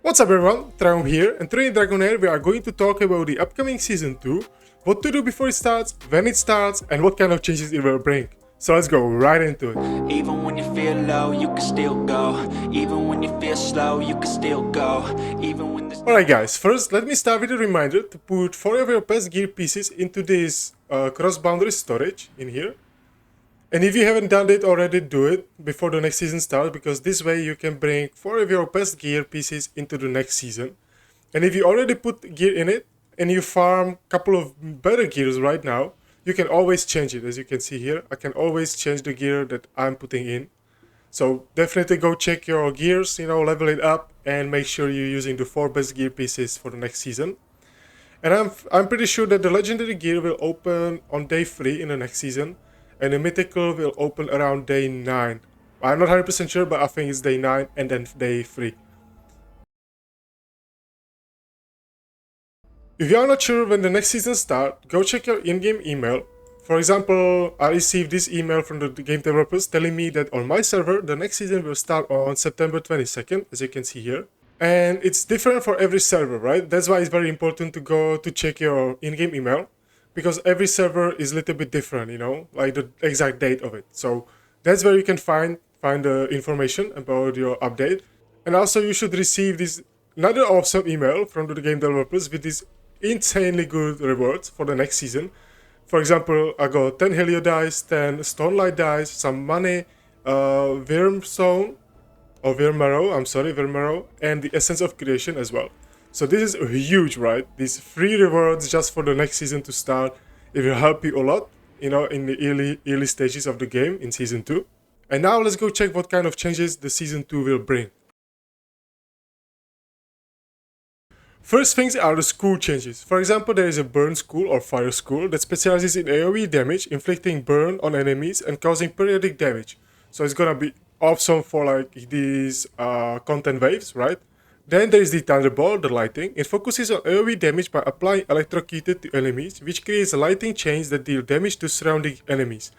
What's up everyone, Dragonheir here, and today in Dragonheir we are going to talk about the upcoming Season 2, what to do before it starts, when it starts, and what kind of changes it will bring. So let's go right into it. Even when you feel low, you can still go. Even when you feel slow, you can still go. Even when there's... Alright guys, first let me start with a reminder to put 4 of your best gear pieces into this cross-boundary storage in here. And if you haven't done it already, do it before the next season starts, because this way you can bring 4 of your best gear pieces into the next season. And if you already put gear in it and you farm a couple of better gears right now, you can always change it. As you can see here, I can always change the gear that I'm putting in. So definitely go check your gears, level it up and make sure you're using the 4 best gear pieces for the next season. And I'm pretty sure that the legendary gear will open on day 3 in the next season. And the mythical will open around day 9. I'm not 100% sure, but I think it's day 9 and then day 3. If you are not sure when the next season starts, go check your in-game email. For example, I received this email from the game developers telling me that on my server, the next season will start on September 22nd, as you can see here. And it's different for every server, right? That's why it's very important to go to check your in-game email. Because every server is a little bit different, like the exact date of it. So that's where you can find the information about your update. And also you should receive this another awesome email from the game developers with these insanely good rewards for the next season. For example, I got 10 Helio dice, 10 Stonelight dice, some money, Wormstone, or Wormmarrow, and the Essence of Creation as well. So this is huge, right? These free rewards just for the next season to start. It will help you a lot, in the early stages of the game in Season 2. And now let's go check what kind of changes the Season 2 will bring. First things are the school changes. For example, there is a burn school or fire school that specializes in AoE damage, inflicting burn on enemies and causing periodic damage. So it's gonna be awesome for like these content waves, right? Then there is the Thunderbolt, the lighting. It focuses on AoE damage by applying electrocuted to enemies, which creates lighting chains that deal damage to surrounding enemies.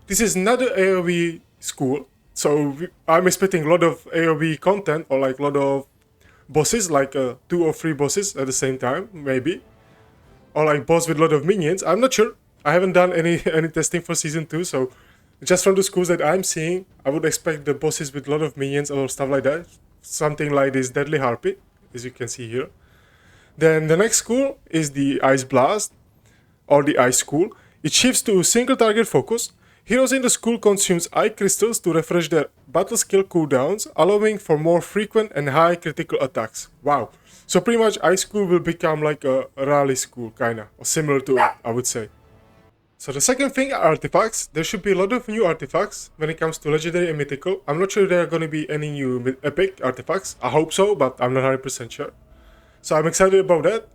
This is not an AoE school, so I'm expecting a lot of AoE content or like a lot of bosses, like 2 or 3 bosses at the same time, maybe. Or like boss with a lot of minions. I'm not sure. I haven't done any testing for Season 2, so just from the schools that I'm seeing, I would expect the bosses with a lot of minions or stuff like that. Something like this Deadly Harpy, as you can see here. Then the next school is the Ice Blast, or the Ice School. It shifts to single target focus. Heroes in the school consumes eye crystals to refresh their battle skill cooldowns, allowing for more frequent and high critical attacks. Wow. So pretty much Ice School will become like a rally school, kinda, or similar to it, I would say. So the second thing are artifacts. There should be a lot of new artifacts when it comes to Legendary and Mythical. I'm not sure there are going to be any new Epic artifacts. I hope so, but I'm not 100% sure. So I'm excited about that.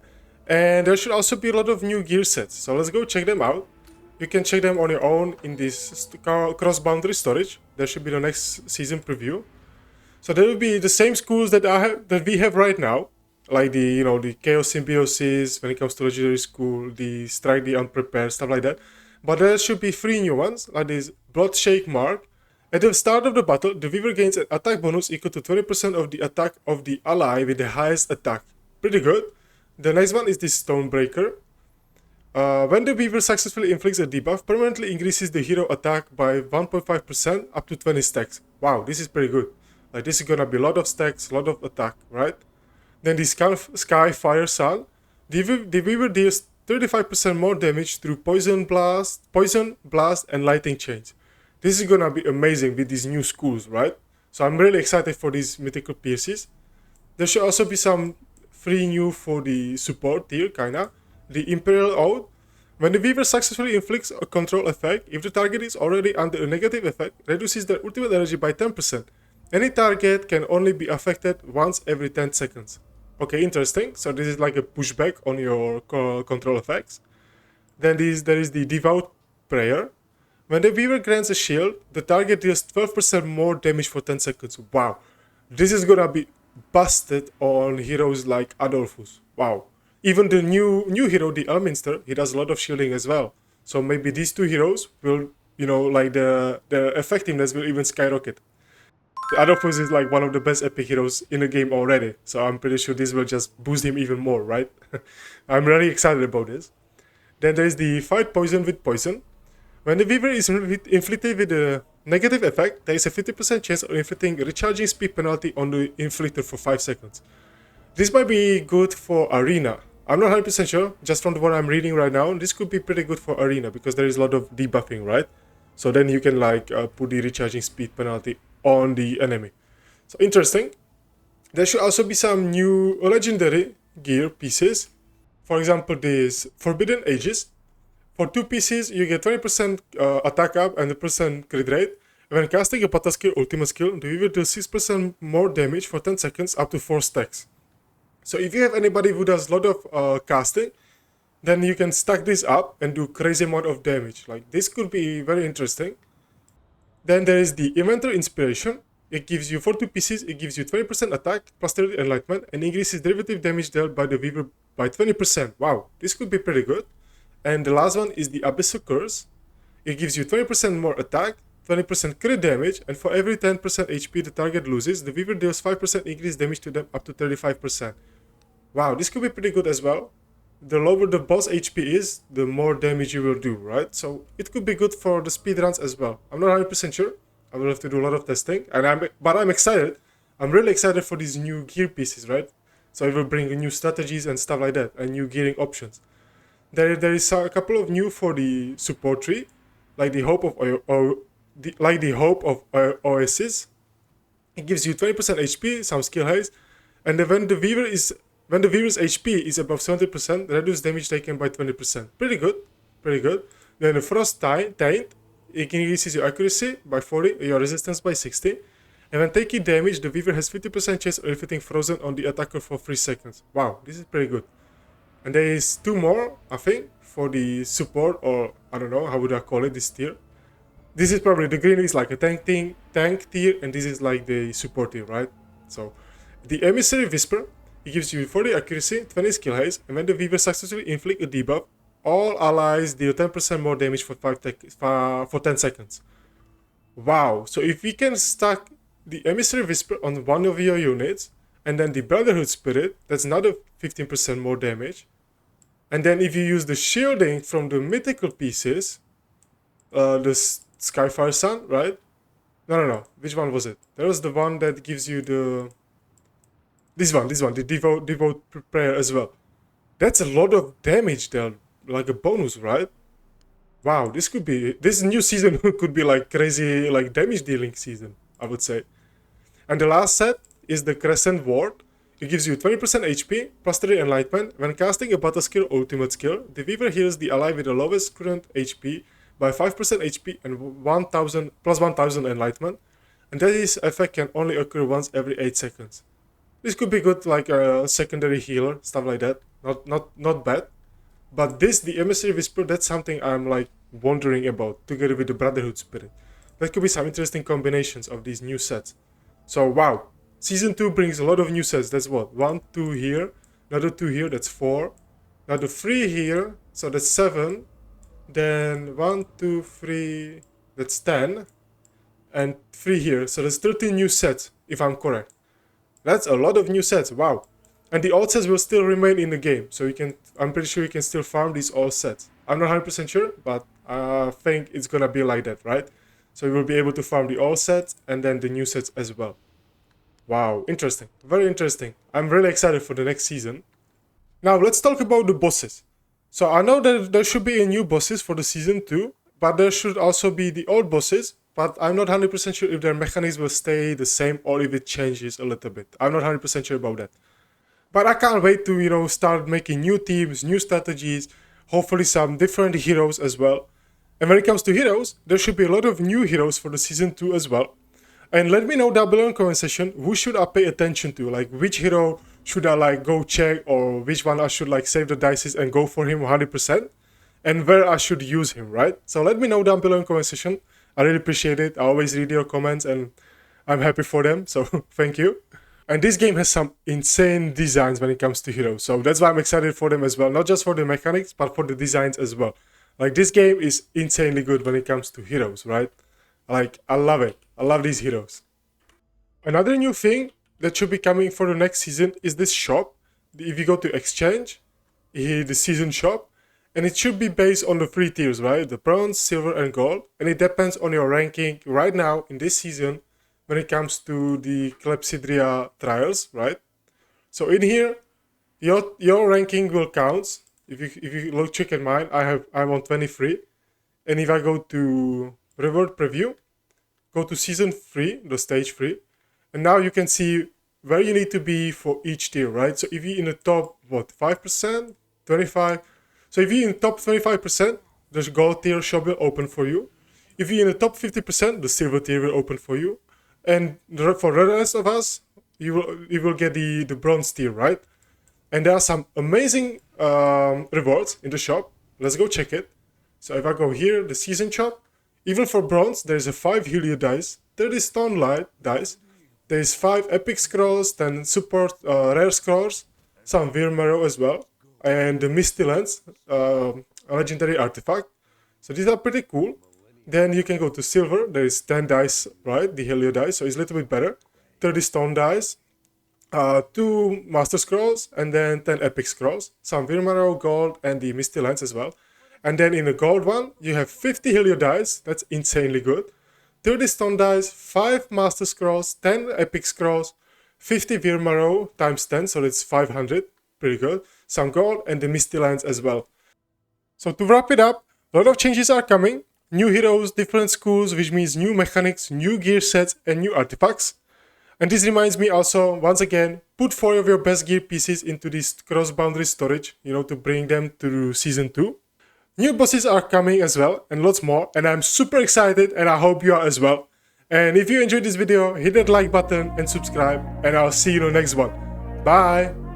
And there should also be a lot of new gear sets. So let's go check them out. You can check them on your own in this cross-boundary storage. There should be the next season preview. So there will be the same schools that we have right now. Like the Chaos Symbiosis, when it comes to Legendary School, the Strike the Unprepared, stuff like that. But there should be 3 new ones, like this Bloodshake Mark. At the start of the battle, the Weaver gains an attack bonus equal to 20% of the attack of the ally with the highest attack. Pretty good. The next one is the Stonebreaker. When the Weaver successfully inflicts a debuff, permanently increases the hero attack by 1.5% up to 20 stacks. Wow, this is pretty good. Like this is gonna be a lot of stacks, a lot of attack, right? Then the Sky Fire Sun. The Weaver deals 35% more damage through Poison, Blast, and Lighting Chains. This is gonna be amazing with these new schools, right? So I'm really excited for these mythical pieces. There should also be some free new for the support tier, kinda. The Imperial Oath. When the Weaver successfully inflicts a control effect, if the target is already under a negative effect, reduces their ultimate energy by 10%. Any target can only be affected once every 10 seconds. Okay, interesting. So this is like a pushback on your control effects. Then there is the Devout Prayer. When the Weaver grants a shield, the target deals 12% more damage for 10 seconds. Wow. This is gonna be busted on heroes like Adolphus. Wow. Even the new hero, the Elminster, he does a lot of shielding as well. So maybe these 2 heroes will, like the effectiveness will even skyrocket. The other pose is like one of the best epic heroes in the game already. So I'm pretty sure this will just boost him even more, right? I'm really excited about this. Then there's the fight poison with poison. When the Weaver is inflicted with a negative effect, there is a 50% chance of inflicting recharging speed penalty on the inflictor for 5 seconds. This might be good for Arena. I'm not 100% sure, just from what I'm reading right now, this could be pretty good for Arena because there is a lot of debuffing, right? So then you can like put the recharging speed penalty on the enemy. So interesting. There should also be some new legendary gear pieces. For example, this Forbidden Aegis. For 2 pieces, you get 20% attack up and 1% crit rate. When casting a battle skill ultimate skill, the Weaver deals 6% more damage for 10 seconds up to 4 stacks. So if you have anybody who does a lot of casting, then you can stack this up and do crazy amount of damage. Like this could be very interesting. Then there is the Inventor Inspiration. It gives you, for 2 pieces, it gives you 20% attack plus 30 enlightenment and increases derivative damage dealt by the Weaver by 20%. Wow, this could be pretty good. And the last one is the Abyssal Curse. It gives you 20% more attack, 20% crit damage, and for every 10% HP the target loses, the Weaver deals 5% increased damage to them up to 35%. Wow, this could be pretty good as well. The lower the boss HP is, the more damage you will do, right? So it could be good for the speedruns as well. I'm not 100% sure. I will have to do a lot of testing, but I'm excited. I'm really excited for these new gear pieces, right? So it will bring new strategies and stuff like that, and new gearing options. There is a couple of new for the support tree, like the Hope of Oasis. It gives you 20% HP, some skill haste, and then when the Weaver's HP is above 70%, reduce damage taken by 20%. Pretty good, pretty good. Then the Frost Taint, it increases your accuracy by 40, your resistance by 60. And when taking damage, the Weaver has 50% chance of inflicting frozen on the attacker for 3 seconds. Wow, this is pretty good. And there is 2 more, I think, for the support, or I don't know, how would I call it, this tier. This is probably, the green is like a tank tier, and this is like the support tier, right? So, the Emissary Whisper, it gives you 40 accuracy, 20 skill haste, and when the Weaver successfully inflict a debuff, all allies deal 10% more damage for 10 seconds. Wow, so if we can stack the Emissary Whisper on one of your units, and then the Brotherhood Spirit, that's another 15% more damage. And then if you use the shielding from the mythical pieces, the Skyfire Sun, right? No. Which one was it? There was the one that gives you the... This one, the Devote Prayer as well. That's a lot of damage there, like a bonus, right? Wow, this new season could be like crazy, like damage dealing season, I would say. And the last set is the Crescent Ward. It gives you 20% HP, plus 3 enlightenment. When casting a battle skill ultimate skill, the Weaver heals the ally with the lowest current HP by 5% HP and 1000 plus 1000 enlightenment. And this effect can only occur once every 8 seconds. This could be good like a secondary healer, stuff like that. Not bad. But the Emissary Whisper, that's something I'm like wondering about, together with the Brotherhood Spirit. That could be some interesting combinations of these new sets. So wow, Season 2 brings a lot of new sets. That's what? 1, 2 here, another 2 here, that's 4. Another 3 here, so that's 7. Then 1, 2, 3, that's 10. And 3 here, so that's 13 new sets, if I'm correct. That's a lot of new sets, wow. And the old sets will still remain in the game, so I'm pretty sure you can still farm these old sets. I'm not 100% sure, but I think it's gonna be like that, right? So you will be able to farm the old sets and then the new sets as well. Wow, interesting. Very interesting. I'm really excited for the next season. Now, let's talk about the bosses. So I know that there should be a new bosses for the season 2, but there should also be the old bosses, but I'm not 100% sure if their mechanics will stay the same or if it changes a little bit. I'm not 100% sure about that. But I can't wait to, start making new teams, new strategies, hopefully some different heroes as well. And when it comes to heroes, there should be a lot of new heroes for the season 2 as well. And let me know down below in the comment section, who should I pay attention to? Like, which hero should I like go check, or which one I should like save the dices and go for him 100%? And where I should use him, right? So let me know down below in the comment section. I really appreciate it. I always read your comments and I'm happy for them, so thank you. And this game has some insane designs when it comes to heroes, so that's why I'm excited for them as well. Not just for the mechanics, but for the designs as well. Like, this game is insanely good when it comes to heroes, right? Like, I love it. I love these heroes. Another new thing that should be coming for the next season is this shop. If you go to exchange, here the season shop, and it should be based on the 3 tiers, right? The bronze, silver, and gold, and it depends on your ranking right now in this season when it comes to the Clepsydria trials, right? So in here, your ranking will count. If you look, check at mine, I'm on 23, and if I go to reward preview, go to season 3, the stage 3, and now you can see where you need to be for each tier, right? So if you're in the top, 5%, 25. So if you're in top 25%, the gold tier shop will open for you. If you're in the top 50%, the silver tier will open for you. And for the rest of us, you will get the bronze tier, right? And there are some amazing rewards in the shop. Let's go check it. So if I go here, the season shop, even for bronze, there's a 5 Helio dice, 30 stone light dice, there's 5 epic scrolls, 10 support rare scrolls, some Virmero as well, and the Misty Lens, a legendary artifact. So these are pretty cool. Then you can go to silver, there is 10 dice, right, the Helio dice, so it's a little bit better. 30 stone dice, 2 master scrolls, and then 10 epic scrolls, some Virmero, gold, and the Misty Lens as well. And then in the gold one, you have 50 Helio dice, that's insanely good. 30 stone dice, 5 master scrolls, 10 epic scrolls, 50 Virmero times 10, so that's 500, pretty good. Some gold, and the Misty Lens as well. So to wrap it up, a lot of changes are coming. New heroes, different schools, which means new mechanics, new gear sets, and new artifacts. And this reminds me also, once again, put 4 of your best gear pieces into this cross-boundary storage, to bring them to season 2. New bosses are coming as well, and lots more, and I'm super excited, and I hope you are as well. And if you enjoyed this video, hit that like button and subscribe, and I'll see you in the next one. Bye!